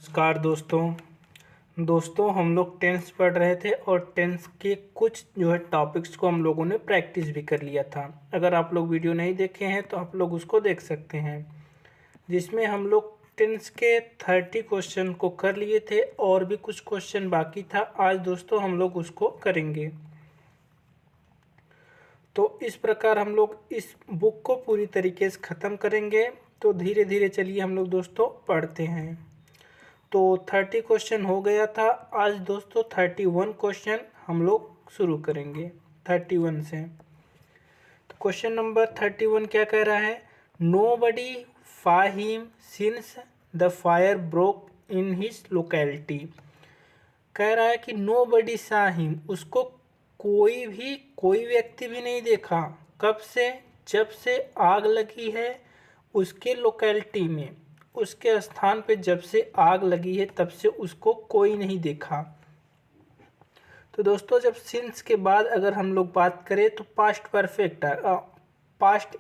नमस्कार दोस्तों हम लोग टेंस पढ़ रहे थे और टेंस के कुछ जो है टॉपिक्स को हम लोगों ने प्रैक्टिस भी कर लिया था। अगर आप लोग वीडियो नहीं देखे हैं तो आप लोग उसको देख सकते हैं, जिसमें हम लोग टेंस के 30 क्वेश्चन को कर लिए थे और भी कुछ क्वेश्चन बाकी था। आज दोस्तों हम लोग उसको करेंगे। तो इस प्रकार हम लोग इस बुक को पूरी तरीके से ख़त्म करेंगे। तो धीरे धीरे चलिए हम लोग दोस्तों पढ़ते हैं। तो 30 क्वेश्चन हो गया था। आज दोस्तों 31 क्वेश्चन हम लोग शुरू करेंगे 31 से। तो क्वेश्चन नंबर 31 क्या कह रहा है? नो बडी फा him since the fire broke in his locality. कह रहा है कि नो बडी सा हिम, उसको कोई व्यक्ति भी नहीं देखा। कब से? जब से आग लगी है उसके लोकेलिटी में, उसके स्थान पे जब से आग लगी है तब से उसको कोई नहीं देखा। तो दोस्तों जब सिंस के बाद अगर हम लोग बात करें तो पास्ट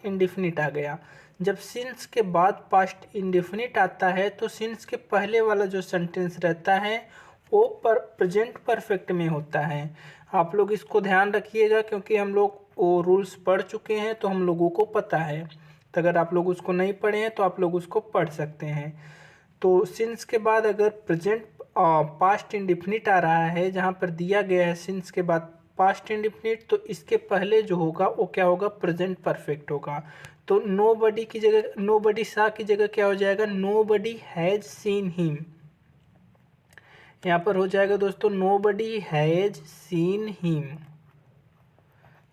इंडेफिनिट आ गया। जब सिंस के बाद पास्ट इंडेफिनिट आता है तो सिंस के पहले वाला जो सेंटेंस रहता है वो प्रेजेंट परफेक्ट में होता है। आप लोग इसको ध्यान रखिएगा, क्योंकि हम लोग वो रूल्स पढ़ चुके हैं तो हम लोगों को पता है। तो अगर आप लोग उसको नहीं पढ़े हैं तो आप लोग उसको पढ़ सकते हैं। तो सिंस के बाद अगर प्रेजेंट पास्ट इंडेफिनिट आ रहा है, जहाँ पर दिया गया है सिंस के बाद पास्ट इंडेफिनिट, तो इसके पहले जो होगा वो क्या होगा? प्रेजेंट परफेक्ट होगा। तो नो बडी की जगह, नो बडी सा की जगह क्या हो जाएगा? Nobody has seen him. यहाँ पर हो जाएगा दोस्तों nobody has seen him,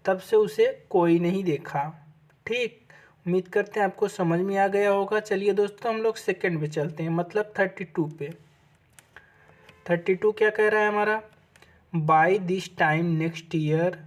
तब से उसे कोई नहीं देखा। ठीक, उम्मीद करते हैं आपको समझ में आ गया होगा। चलिए दोस्तों हम लोग सेकंड पे चलते हैं, मतलब 32 पे। 32 क्या कह रहा है हमारा? By this time next year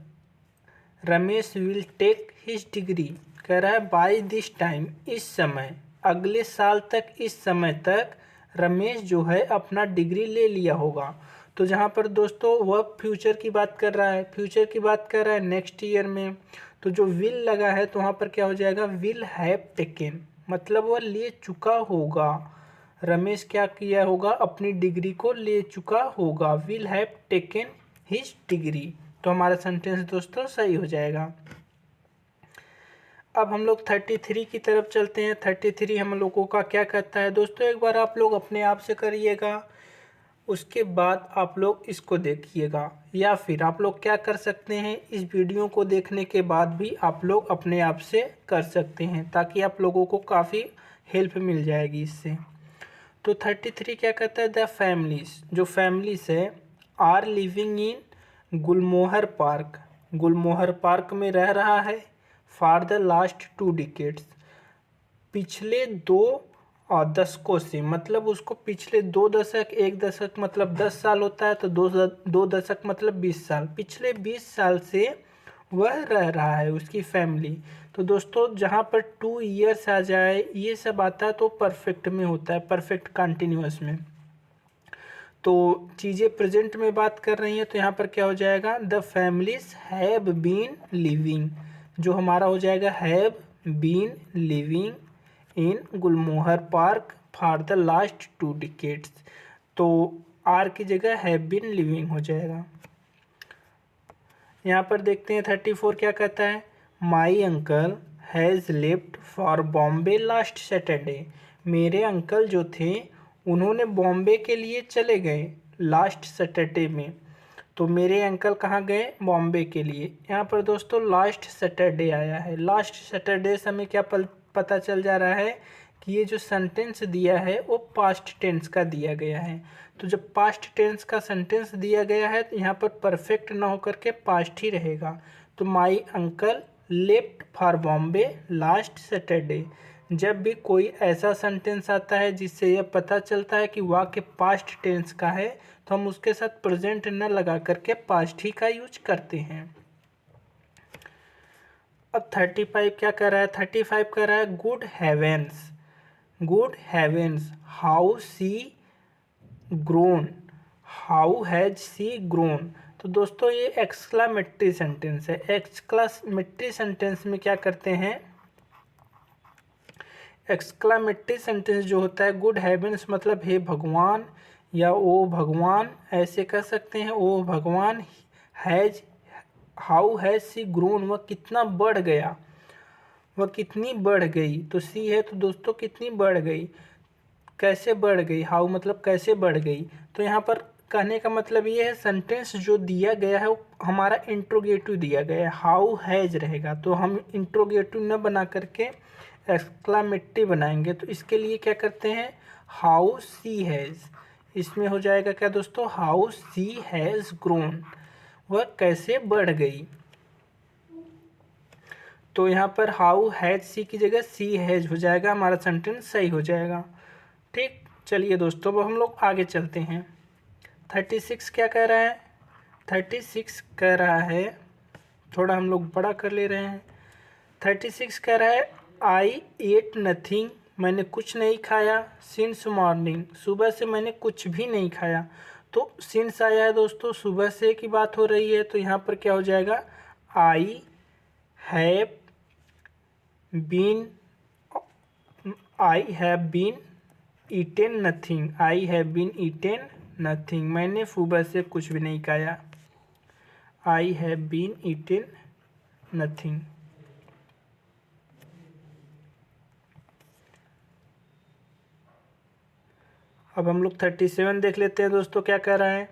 Ramesh will take his degree. कह रहा है बाय दिस टाइम, इस समय, अगले साल तक, इस समय तक रमेश जो है अपना डिग्री ले लिया होगा। तो जहाँ पर दोस्तों वह फ्यूचर की बात कर रहा है, फ्यूचर की बात कर रहा है नेक्स्ट ईयर में। तो जो विल लगा है तो वहाँ पर क्या हो जाएगा? विल हैव टेकन, मतलब वह ले चुका होगा। रमेश क्या किया होगा? अपनी डिग्री को ले चुका होगा। Will have taken his degree. तो हमारा सेंटेंस दोस्तों सही हो जाएगा। अब हम लोग 33 की तरफ चलते हैं। 33 हम लोगों का क्या कहता है दोस्तों? एक बार आप लोग अपने आप से करिएगा, उसके बाद आप लोग इसको देखिएगा, या फिर आप लोग क्या कर सकते हैं, इस वीडियो को देखने के बाद भी आप लोग अपने आप से कर सकते हैं, ताकि आप लोगों को काफ़ी हेल्प मिल जाएगी इससे। तो 33 क्या कहता है? द फैमिलीज, जो फैमिलीज है, are living in Gulmohar Park, Gulmohar Park में रह रहा है। फॉर द लास्ट 2 डिकेड्स, पिछले 2 दशकों से, मतलब उसको पिछले 2 दशक, 1 दशक मतलब 10 साल होता है, तो 2 दशक मतलब 20 साल, पिछले 20 साल से वह रह रहा है, उसकी फैमिली। तो दोस्तों जहाँ पर 2 ईयर्स आ जाए, ये सब आता है तो परफेक्ट में होता है, परफेक्ट कंटिन्यूअस में। तो चीज़ें प्रेजेंट में बात कर रही हैं तो यहाँ पर क्या हो जाएगा? The families have been living, जो हमारा हो जाएगा have been living in Gulmohar Park for the last 2 decades. तो आर की जगह हैव बीन लिविंग हो जाएगा। यहाँ पर देखते हैं 34 क्या कहता है? My uncle has left for Bombay last Saturday. मेरे अंकल जो थे उन्होंने बॉम्बे के लिए चले गए लास्ट सैटरडे में। तो मेरे अंकल कहाँ गए? बॉम्बे के लिए। यहाँ पर दोस्तों लास्ट सैटरडे आया है। लास्ट सैटरडे से हमें क्या पता चल जा रहा है कि ये जो सेंटेंस दिया है वो पास्ट टेंस का दिया गया है। तो जब पास्ट टेंस का सेंटेंस दिया गया है तो यहाँ पर परफेक्ट ना होकर के पास्ट ही रहेगा। तो my uncle left for Bombay last Saturday. जब भी कोई ऐसा सेंटेंस आता है जिससे यह पता चलता है कि वाक्य पास्ट टेंस का है, तो हम उसके साथ प्रेजेंट न लगा करके पास्ट ही का यूज करते हैं। अब 35 क्या कर रहा है? 35 कर रहा है good heavens, good heavens how she grown, how has she grown. तो दोस्तों ये एक्सक्लामेटरी सेंटेंस है। एक्सक्लामेटरी सेंटेंस में क्या करते हैं? एक्सक्लामेटरी सेंटेंस जो होता है, गुड हेवंस मतलब हे भगवान या ओ भगवान ऐसे कह सकते हैं, ओ भगवान। Has, how has she grown, वह कितना बढ़ गया, वह कितनी बढ़ गई। तो सी है तो दोस्तों कितनी बढ़ गई, कैसे बढ़ गई, हाउ मतलब कैसे बढ़ गई। तो यहाँ पर कहने का मतलब ये है सेंटेंस जो दिया गया है वो हमारा इंट्रोगेटिव दिया गया है, हाउ हैज रहेगा, तो हम इंट्रोगेटिव न बना करके एक्सक्लामेटिव बनाएंगे। तो इसके लिए क्या करते हैं, हाउ सी हैज़, इसमें हो जाएगा क्या दोस्तों, हाउ सी हैज़ ग्रोन, वह कैसे बढ़ गई। तो यहाँ पर हाउ हैज सी की जगह सी हैज हो जाएगा, हमारा सेंटेंस सही हो जाएगा। ठीक, चलिए दोस्तों अब हम लोग आगे चलते हैं। 36 क्या कह रहा है, 36 कह रहा है, थोड़ा हम लोग बड़ा कर ले रहे हैं। 36 कह रहा है आई एट नथिंग, मैंने कुछ नहीं खाया, सिंस मॉर्निंग, सुबह से मैंने कुछ भी नहीं खाया। तो सिंस आया है दोस्तों, सुबह से की बात हो रही है, तो यहाँ पर क्या हो जाएगा, I have been, I have been eaten nothing, I have been eaten nothing, मैंने सुबह से कुछ भी नहीं खाया, I have been eaten nothing. अब हम लोग 37 देख लेते हैं दोस्तों, क्या कह रहा है,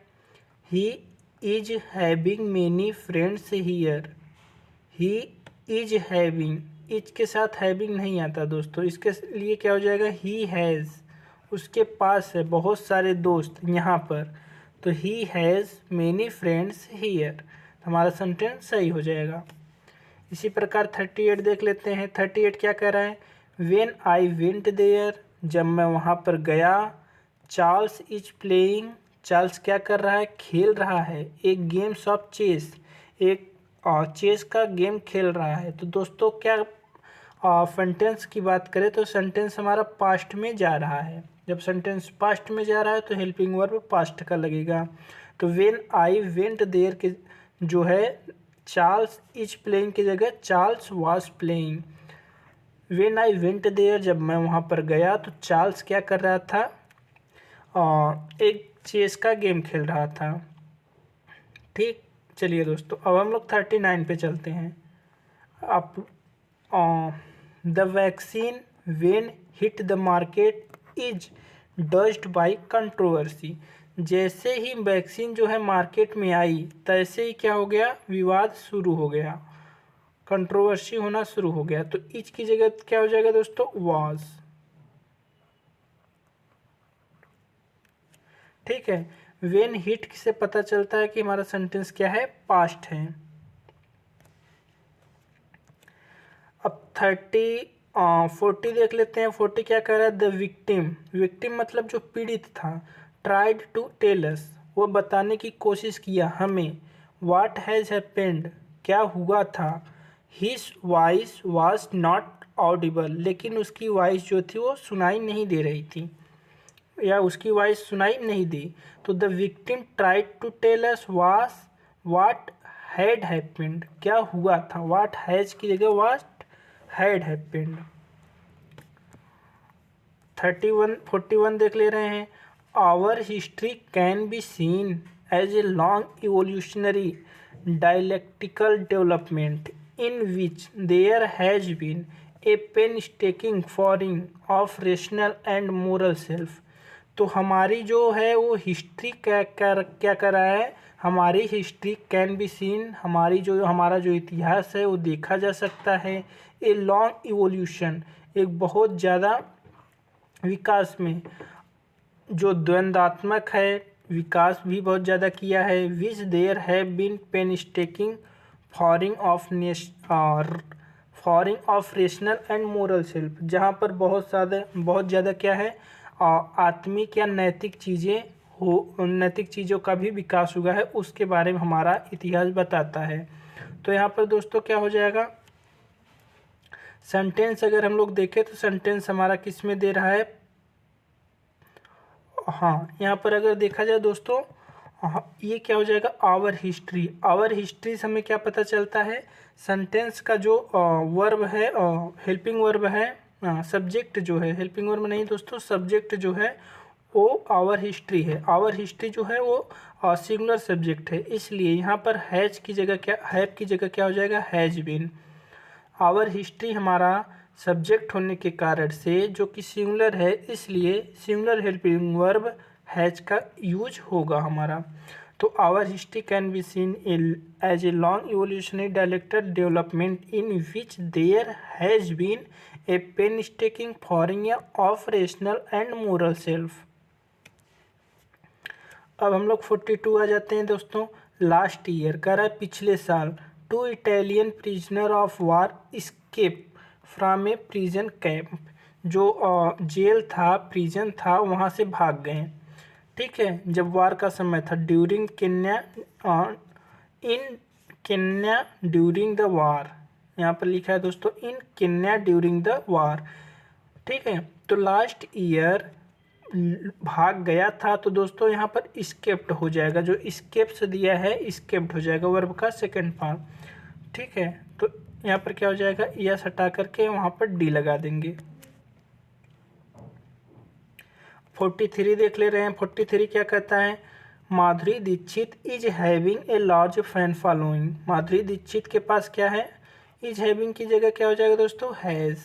he is having many friends here, he is having, is के साथ हैविंग नहीं आता दोस्तों, इसके लिए क्या हो जाएगा, ही हैज़, उसके पास है बहुत सारे दोस्त यहाँ पर, तो he has many friends here, हमारा सेंटेंस सही हो जाएगा। इसी प्रकार 38 देख लेते हैं। 38 क्या कह रहा है, वेन आई वेंट देयर, जब मैं वहाँ पर गया, चार्ल्स इज प्लेइंग, चार्ल्स क्या कर रहा है, खेल रहा है, एक गेम्स ऑफ चेस, एक चेस का गेम खेल रहा है। तो दोस्तों क्या सेंटेंस की बात करें तो सेंटेंस हमारा पास्ट में जा रहा है, जब सेंटेंस पास्ट में जा रहा है तो हेल्पिंग वर्ब पास्ट का लगेगा। तो वेन आई वेंट देयर के जो है चार्ल्स इज प्लेइंग की जगह Charles was playing. When I went there, जब मैं वहाँ पर गया तो चार्ल्स क्या कर रहा था, एक चेस का गेम खेल रहा था। ठीक, चलिए दोस्तों अब हम लोग 39 पे चलते हैं। आप the vaccine when hit the market is doused by controversy, जैसे ही वैक्सीन जो है मार्केट में आई तैसे ही क्या हो गया, विवाद शुरू हो गया, कंट्रोवर्सी होना शुरू हो गया। तो इज की जगह क्या हो जाएगा दोस्तों, वाज। ठीक है, वेन हिट से पता चलता है कि हमारा सेंटेंस क्या है, पास्ट है। अब 40 देख लेते हैं। 40 क्या कह रहा है, द विक्टिम, विक्टिम मतलब जो पीड़ित था, ट्राइड टू टेल अस, वो बताने की कोशिश किया हमें, व्हाट हैज़ हैपेंड, क्या हुआ था, his voice was not Audible, लेकिन उसकी वॉइस जो थी वो सुनाई नहीं दे रही थी, या उसकी वॉइस सुनाई नहीं दी। तो the victim tried to tell us was what had happened, क्या हुआ था, व्हाट हैज की जगह व्हाट हैड हैपेंड। 41 देख ले रहे हैं। Our history can be seen as a long evolutionary dialectical development in which there has been a painstaking forging of rational and moral self. तो हमारी जो है वो हिस्ट्री क्या कर रहा है, हमारी हिस्ट्री कैन बी सीन, हमारा जो इतिहास है वो देखा जा सकता है, ए लॉन्ग इवोल्यूशन, एक बहुत ज़्यादा विकास में, जो द्वंद्वात्मक है, विकास भी बहुत ज़्यादा किया है, which there have been painstaking forging of rational and moral self, जहाँ पर बहुत ज़्यादा क्या है, आत्मिक या नैतिक चीज़ों का भी विकास हुआ है, उसके बारे में हमारा इतिहास बताता है। तो यहाँ पर दोस्तों क्या हो जाएगा, सेंटेंस अगर हम लोग देखें तो सेंटेंस हमारा किस में दे रहा है, हाँ यहाँ पर अगर देखा जाए दोस्तों, ये क्या हो जाएगा, आवर हिस्ट्री। आवर हिस्ट्री से हमें क्या पता चलता है, सेंटेंस का जो वर्ब है, हेल्पिंग वर्ब है सब्जेक्ट जो है, हेल्पिंग वर्ब नहीं दोस्तों, सब्जेक्ट जो है वो आवर हिस्ट्री है। आवर हिस्ट्री जो है वो सिंगुलर सब्जेक्ट है, इसलिए यहाँ पर हैज की जगह क्या, हैव की जगह क्या हो जाएगा, हैज बीन। आवर हिस्ट्री हमारा सब्जेक्ट होने के कारण से जो कि सिंगुलर है, इसलिए सिंगुलर हेल्पिंग वर्ब हैज का यूज होगा हमारा। तो our history can be seen as a long evolutionary dialectal development in which there has been a painstaking forging of rational and moral self. अब हम लोग 42 आ जाते हैं दोस्तों। लास्ट ईयर कह रहा है पिछले साल, 2 Italian prisoner of war escape from a prison camp, जो जेल था, प्रिजन था, वहाँ से भाग गए। ठीक है, जब वार का समय था, during Kenya, in Kenya during the war, यहाँ पर लिखा है दोस्तों इन केन्या ड्यूरिंग द वार। ठीक है, तो लास्ट ईयर भाग गया था, तो दोस्तों यहाँ पर स्केप्ड हो जाएगा, जो स्केप्स दिया है स्केप्ड हो जाएगा वर्ब का सेकंड फॉर्म। ठीक है, तो यहाँ पर क्या हो जाएगा, यस हटा करके वहाँ पर डी लगा देंगे। 43 देख ले रहे हैं। 43 क्या कहता है, Madhuri Dixit is having a large fan following. Madhuri Dixit के पास क्या है, इज हैविंग की जगह क्या हो जाएगा दोस्तों, हैज़।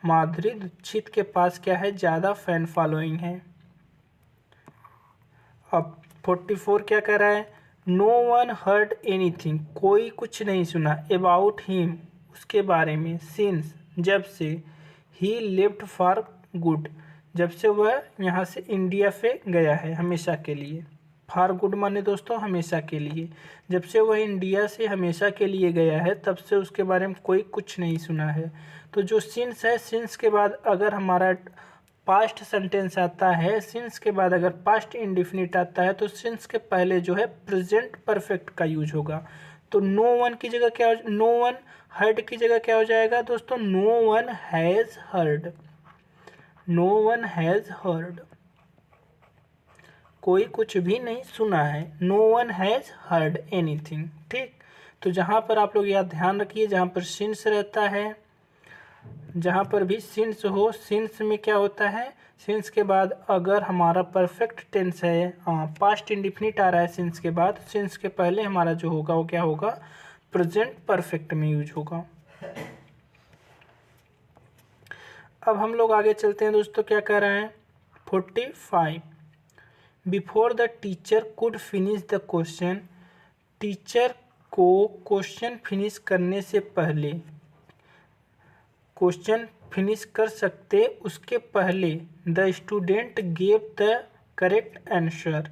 माधुरी दीक्षित के पास क्या है, ज़्यादा फैन फॉलोइंग है। अब 44 क्या कह रहा है, नो वन हर्ड एनीथिंग, कोई कुछ नहीं सुना, अबाउट हिम, उसके बारे में, सिंस, जब से, ही लेफ्ट फॉर गुड, जब से वह यहाँ से इंडिया से गया है हमेशा के लिए। फॉर गुड माने दोस्तों हमेशा के लिए, जब से वह इंडिया से हमेशा के लिए गया है तब से उसके बारे में कोई कुछ नहीं सुना है। तो जो सिंस है, सिंस के बाद अगर हमारा पास्ट सेंटेंस आता है, सिंस के बाद अगर पास्ट इंडिफिनिट आता है, तो सिंस के पहले जो है प्रेजेंट परफेक्ट का यूज होगा। तो नो वन की जगह क्या, नो वन हर्ड की जगह क्या हो जाएगा दोस्तों, no one has heard. No one has heard, कोई कुछ भी नहीं सुना है, no one has heard anything. ठीक, तो जहाँ पर आप लोग याद ध्यान रखिए, जहाँ पर सिंस रहता है, जहाँ पर भी सिंस हो, सिंस में क्या होता है, सिंस के बाद अगर हमारा परफेक्ट टेंस है, पास्ट इंडिफिनिट आ रहा है सिंस के बाद, सिंस के पहले हमारा जो होगा वो क्या होगा, प्रेजेंट परफेक्ट में यूज होगा। अब हम लोग आगे चलते हैं दोस्तों, क्या कह रहे हैं 45, before the teacher could finish the question, teacher को क्वेश्चन फिनिश करने से पहले, क्वेश्चन फिनिश कर सकते उसके पहले, the student gave the correct answer,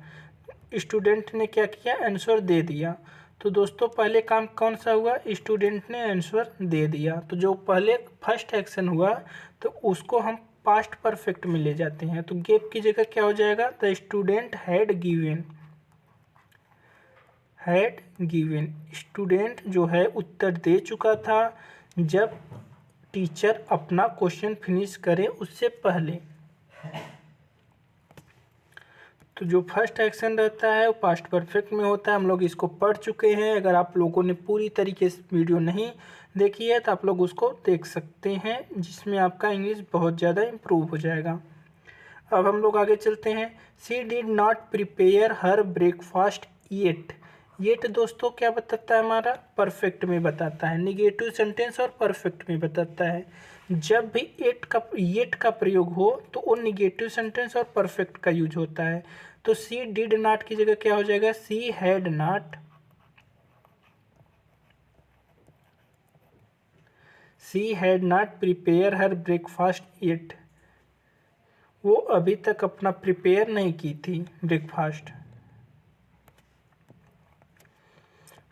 student ने क्या किया, आंसर दे दिया। तो दोस्तों पहले काम कौन सा हुआ, स्टूडेंट ने आंसर दे दिया, तो जो पहले फर्स्ट एक्शन हुआ तो उसको हम पास्ट परफेक्ट में ले जाते हैं। तो गेव की जगह क्या हो जाएगा, the student had given, had given, student जो है उत्तर दे चुका था जब टीचर अपना क्वेश्चन फिनिश करे उससे पहले। तो जो फर्स्ट एक्शन रहता है वो पास्ट परफेक्ट में होता है, हम लोग इसको पढ़ चुके हैं। अगर आप लोगों ने पूरी तरीके से वीडियो नहीं देखी है तो आप लोग उसको देख सकते हैं, जिसमें आपका इंग्लिश बहुत ज़्यादा इम्प्रूव हो जाएगा। अब हम लोग आगे चलते हैं। She did not prepare her breakfast yet, yet दोस्तों क्या बताता है, हमारा परफेक्ट में बताता है, निगेटिव सेंटेंस और परफेक्ट में बताता है। जब भी येट का प्रयोग हो तो वो निगेटिव सेंटेंस और परफेक्ट का यूज होता है। तो सी डिड नॉट की जगह क्या हो जाएगा, she had not, she had not prepare her breakfast yet, वो अभी तक अपना प्रिपेयर नहीं की थी ब्रेकफास्ट।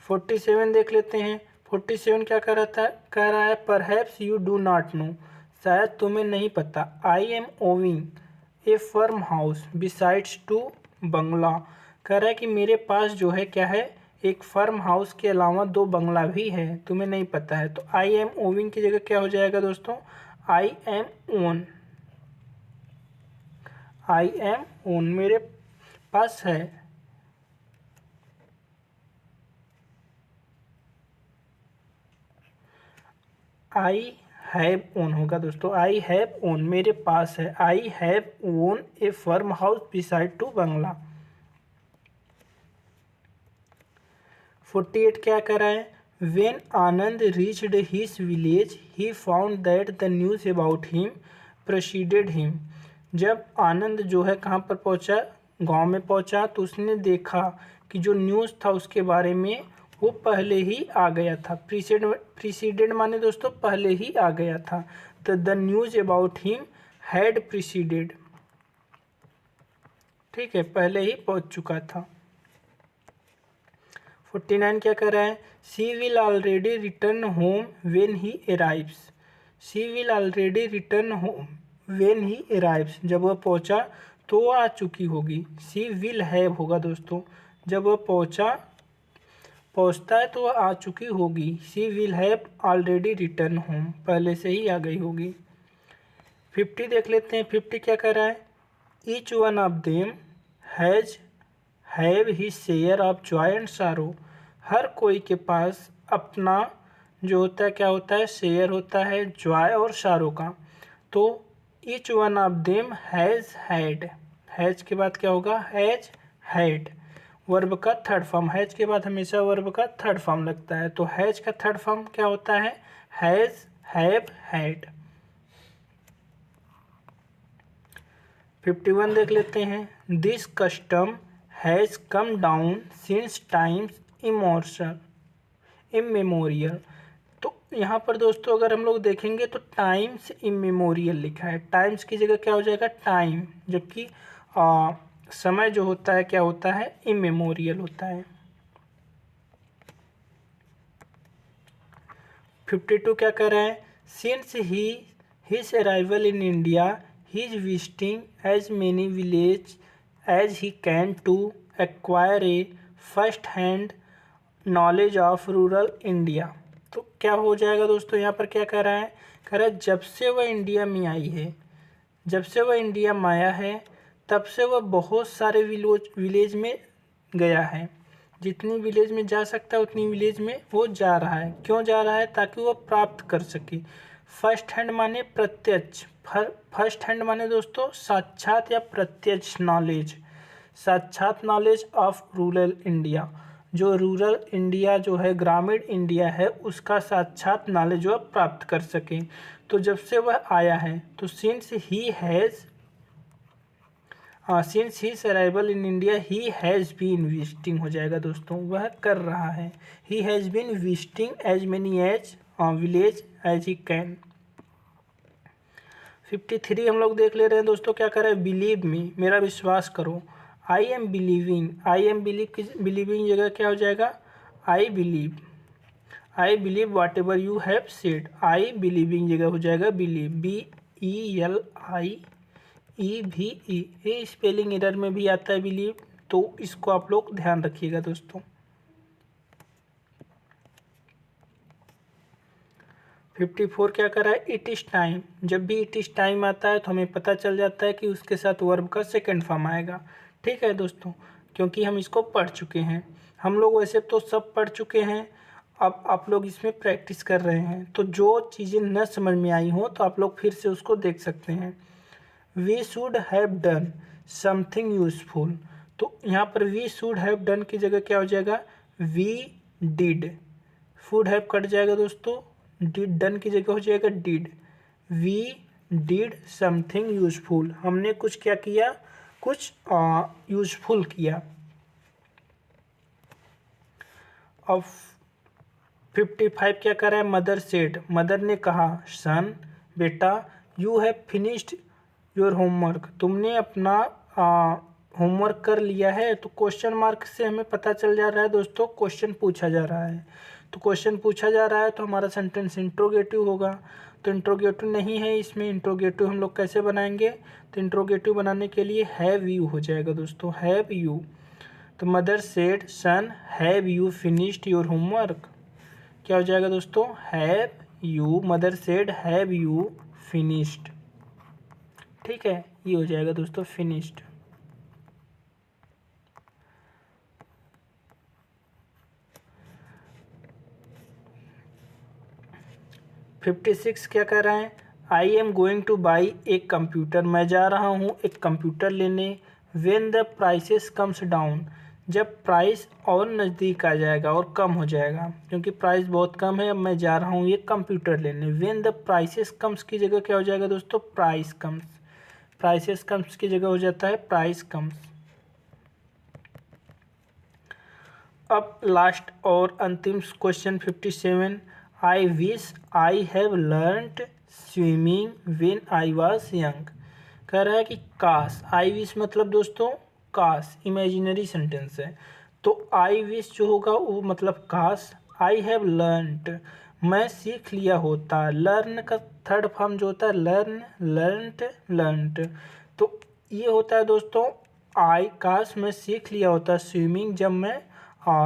47 देख लेते हैं। 47 क्या कह रहा है, perhaps you do not know, शायद तुम्हें नहीं पता, I am owing a farm house besides two bungalow, कह रहा है कि मेरे पास जो है क्या है, एक फर्म हाउस के अलावा 2 बंगला भी है, तुम्हें नहीं पता है। तो आई एम ओविंग की जगह क्या हो जाएगा दोस्तों, I am own, I am own, मेरे पास है। आई हैव ओन होगा दोस्तों। आई हैव ओन मेरे पास है। I have own a farm house beside two bungalow. 48 क्या कर रहा है? When Anand reached his village he found that the news about him proceeded him. जब आनंद जो है कहाँ पर पहुँचा, गांव में पहुँचा, तो उसने देखा कि जो न्यूज़ था उसके बारे में वो पहले ही आ गया था। प्रीसीडेड माने दोस्तों पहले ही आ गया था। तो the news about him had preceded, ठीक है, पहले ही पहुँच चुका था। 49 क्या कर रहा है? She will already return home when he arrives. She will already return home when he arrives. जब वह पहुंचा तो वह आ चुकी होगी। शी विल हैव होगा दोस्तों, जब वह पहुंचता है तो वह आ चुकी होगी। She will have already return home, पहले से ही आ गई होगी। 50 देख लेते हैं। 50 क्या कर रहा है? Each one of them have his share of Joy and सारो। हर कोई के पास अपना जो होता है क्या होता है? शेयर होता है जॉय और सारो का। तो each one of them has had, has के बाद क्या होगा? हैज हैड, वर्ब का थर्ड फॉर्म। हैज के बाद हमेशा वर्ब का थर्ड फॉर्म लगता है, तो हैज का थर्ड फॉर्म क्या होता है? Has, have, had. 51 देख लेते हैं। This custom has come down since times immemorial. तो यहाँ पर दोस्तों अगर हम लोग देखेंगे तो टाइम्स इमेमोरियल लिखा है। टाइम्स की जगह क्या हो जाएगा? टाइम, जबकि समय जो होता है क्या होता है? इमेमोरियल होता है। 52 क्या कर रहा है? Since his arrival in India he is visiting as many village as he can to acquire a first hand knowledge of rural India. तो क्या हो जाएगा दोस्तों? यहाँ पर क्या कर रहा है? कह रहा है जब से वह इंडिया में आई है, जब से वह इंडिया में आया है तब से वह बहुत सारे विलेज में गया है। जितनी विलेज में जा सकता है उतनी विलेज में वो जा रहा है। क्यों जा रहा है? ताकि वह प्राप्त कर सके। फर्स्ट हैंड माने प्रत्यक्ष, फर्स्ट हैंड माने दोस्तों साक्षात या प्रत्यक्ष नॉलेज, साक्षात नॉलेज ऑफ रूरल इंडिया। जो रूरल इंडिया जो है, ग्रामीण इंडिया है, उसका साक्षात नॉलेज वह प्राप्त कर सके। तो जब से वह आया है तो since his arrival in India he has been visiting हो जाएगा दोस्तों, वह कर रहा है। He has been visiting as many as village as he can. 53 हम लोग देख ले रहे हैं दोस्तों। क्या कर रहे हैं? बिलीव मी, मेरा विश्वास करो। I am believing, I am believing जगह क्या हो जाएगा? I believe whatever you have said. I believing जगह हो जाएगा बिलीव, BELIEVE। ये स्पेलिंग एरर में भी आता है बिलीव, तो इसको आप लोग ध्यान रखिएगा दोस्तों। 54 क्या कर रहा है? It is time. जब भी इट इज़ टाइम आता है तो हमें पता चल जाता है कि उसके साथ वर्ब का सेकंड फॉर्म आएगा। ठीक है दोस्तों, क्योंकि हम इसको पढ़ चुके हैं। हम लोग वैसे तो सब पढ़ चुके हैं, अब आप लोग इसमें प्रैक्टिस कर रहे हैं, तो जो चीज़ें न समझ में आई हो तो आप लोग फिर से उसको देख सकते हैं। We should have done something useful. तो यहाँ पर वी शुड हैव डन की जगह क्या हो जाएगा? We did. Should have cut जाएगा दोस्तों, डिड डन की जगह हो जाएगा did. We did something useful, हमने कुछ क्या किया? कुछ यूजफुल किया। अब 55 क्या कर रहा है? मदर सेड, मदर ने कहा, सन बेटा, you have finished your homework, तुमने अपना होमवर्क कर लिया है। तो क्वेश्चन मार्क से हमें पता चल जा रहा है दोस्तों क्वेश्चन पूछा जा रहा है। तो क्वेश्चन पूछा जा रहा है तो हमारा सेंटेंस इंट्रोगेटिव होगा। तो इंट्रोगेटिव नहीं है इसमें, इंट्रोगेटिव हम लोग कैसे बनाएंगे? तो इंट्रोगेटिव बनाने के लिए हैव यू हो जाएगा दोस्तों, हैव यू। तो mother said, son have you finished your homework, क्या हो जाएगा दोस्तों? Have you, mother said have you finished. ठीक है, ये हो जाएगा दोस्तों फिनिश्ड। 56 क्या कह रहा है, I am going two by एक कंप्यूटर, मैं जा रहा हूँ एक कंप्यूटर लेने। When the prices comes down, जब प्राइस और नज़दीक आ जाएगा और कम हो जाएगा, क्योंकि प्राइस बहुत कम है, अब मैं जा रहा हूँ ये कंप्यूटर लेने। व्हेन द प्राइसेस कम्स की जगह क्या हो जाएगा दोस्तों, प्राइस कम्स। प्राइसेस कम्स की जगह हो जाता है प्राइस कम्स। अब लास्ट और अंतिम question 57, I wish I have learned swimming when I was young. कह रहा है कि काश, आई विश मतलब दोस्तों काश, इमेजिनरी सेंटेंस है। तो आई विश जो होगा वो मतलब काश, आई हैव लर्नड मैं सीख लिया होता, लर्न का थर्ड फॉर्म जो होता है लर्न, लर्नड, लर्नड। तो ये होता है दोस्तों आई, काश मैं सीख लिया होता स्विमिंग जब मैं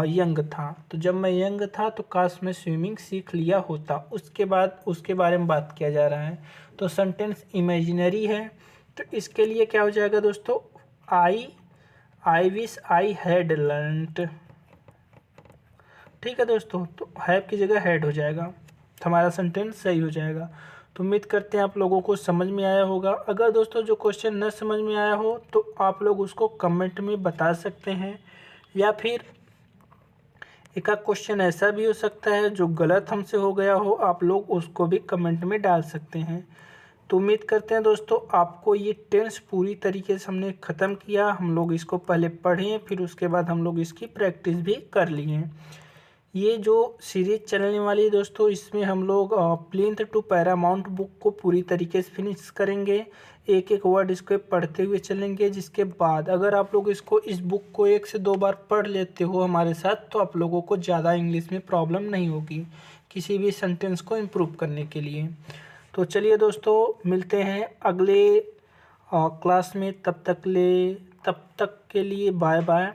यंग था। तो जब मैं यंग था तो काश मैं स्विमिंग सीख लिया होता। उसके बाद उसके बारे में बात किया जा रहा है, तो सेंटेंस इमेजिनरी है। तो इसके लिए क्या हो जाएगा दोस्तों, I wish I had learned. ठीक है दोस्तों, तो हैव की जगह हैड हो जाएगा, तो हमारा सेंटेंस सही हो जाएगा। तो उम्मीद करते हैं आप लोगों को समझ में आया होगा। अगर दोस्तों जो क्वेश्चन न समझ में आया हो तो आप लोग उसको कमेंट में बता सकते हैं, या फिर एक आध क्वेश्चन ऐसा भी हो सकता है जो गलत हमसे हो गया हो, आप लोग उसको भी कमेंट में डाल सकते हैं। तो उम्मीद करते हैं दोस्तों आपको ये टेंस पूरी तरीके से हमने ख़त्म किया। हम लोग इसको पहले पढ़ें, फिर उसके बाद हम लोग इसकी प्रैक्टिस भी कर लिए। ये जो सीरीज़ चलने वाली है दोस्तों, इसमें हम लोग प्लिंथ टू पैरामाउंट बुक को पूरी तरीके से फिनिश करेंगे। एक एक वर्ड इसको पढ़ते हुए चलेंगे, जिसके बाद अगर आप लोग इस बुक को 1 से 2 बार पढ़ लेते हो हमारे साथ, तो आप लोगों को ज़्यादा इंग्लिश में प्रॉब्लम नहीं होगी किसी भी सेंटेंस को इम्प्रूव करने के लिए। तो चलिए दोस्तों, मिलते हैं अगले क्लास में। तब तक के लिए बाय बाय।